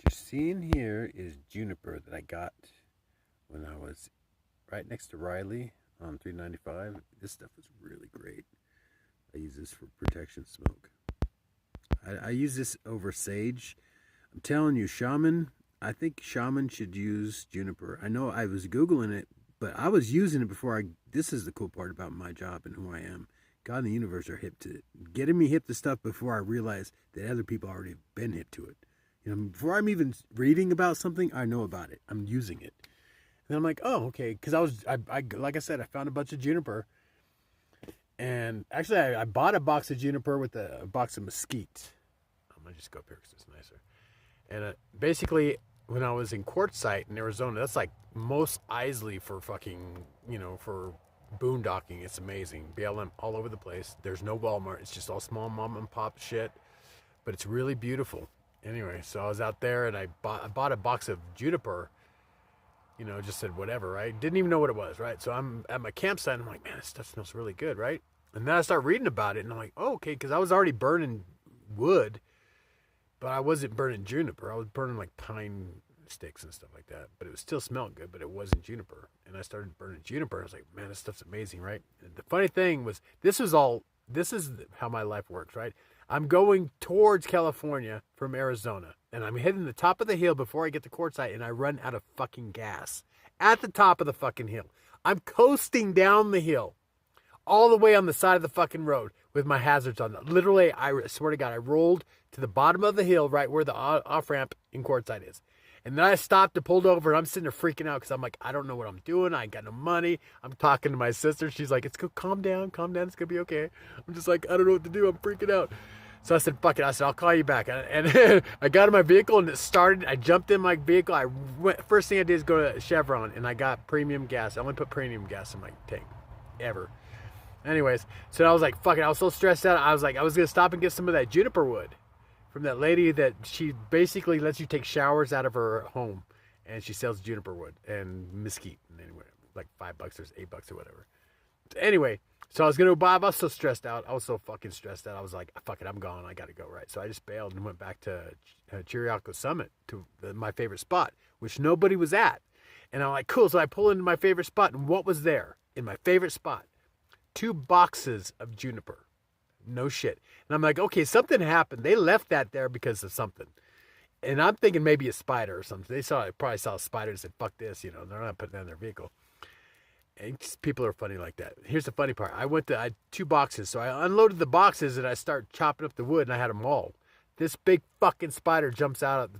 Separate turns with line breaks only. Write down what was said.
you're seeing here is Juniper that I got when I was right next to Riley on 395. This stuff is really great. I use this for protection smoke. I use this over sage. I'm telling you, Shaman, I think Shaman should use Juniper. I know I was Googling it, but I was using it before I. This is the cool part about my job and who I am. God and the universe are hip to it. Getting me hip to stuff before I realize that other people already have been hip to it. You know, before I'm even reading about something, I know about it. I'm using it. And I'm like, oh, okay. Because I like I said, I found a bunch of Juniper. And actually, I bought a box of Juniper with a box of mesquite. I'm going to just go up here because it's nicer. And basically, when I was in Quartzsite in Arizona, that's like most Isley for fucking, for boondocking. It's amazing. BLM all over the place. There's no Walmart. It's just all small mom and pop shit. But it's really beautiful. Anyway, so I was out there and I bought a box of Juniper. Just said whatever, right? Didn't even know what it was, right? So I'm at my campsite and I'm like, man, this stuff smells really good, right? And then I start reading about it and I'm like, oh, okay, because I was already burning wood, but I wasn't burning Juniper. I was burning like pine sticks and stuff like that, but it was still smelled good, but it wasn't Juniper. And I started burning Juniper. I was like, man, this stuff's amazing, right? And the funny thing was, this is how my life works, right? I'm going towards California from Arizona, and I'm hitting the top of the hill before I get to Quartzsite, and I run out of fucking gas at the top of the fucking hill. I'm coasting down the hill, all the way on the side of the fucking road with my hazards on. Literally, I swear to God, I rolled to the bottom of the hill right where the off-ramp in Quartzsite is. And then I stopped and pulled over, and I'm sitting there freaking out because I'm like, I don't know what I'm doing. I ain't got no money. I'm talking to my sister. She's like, calm down. It's going to be okay. I'm just like, I don't know what to do. I'm freaking out. So I said, fuck it. I said, I'll call you back. And I got in my vehicle, and it started. I jumped in my vehicle. First thing I did is go to Chevron, and I got premium gas. I only put premium gas in my tank, ever. Anyways, so I was like, fuck it. I was so stressed out. I was like, I was going to stop and get some of that juniper wood from that lady that she basically lets you take showers out of her home, and she sells juniper wood and mesquite. And anyway, like $5 or $8 or whatever. Anyway, so I was gonna buy. I was so stressed out. I was so fucking stressed out. I was like, fuck it, I'm gone. I gotta go, right? So I just bailed and went back to Chiriaco Summit, to my favorite spot, which nobody was at. And I'm like, cool. So I pull into my favorite spot, and what was there in my favorite spot? 2 boxes of juniper. No shit. And I'm like, okay, something happened. They left that there because of something. And I'm thinking maybe a spider or something. They probably saw a spider and said, fuck this, they're not putting that in their vehicle. And people are funny like that. Here's the funny part. I had 2 boxes. So I unloaded the boxes and I start chopping up the wood, and I had them all. This big fucking spider jumps out of the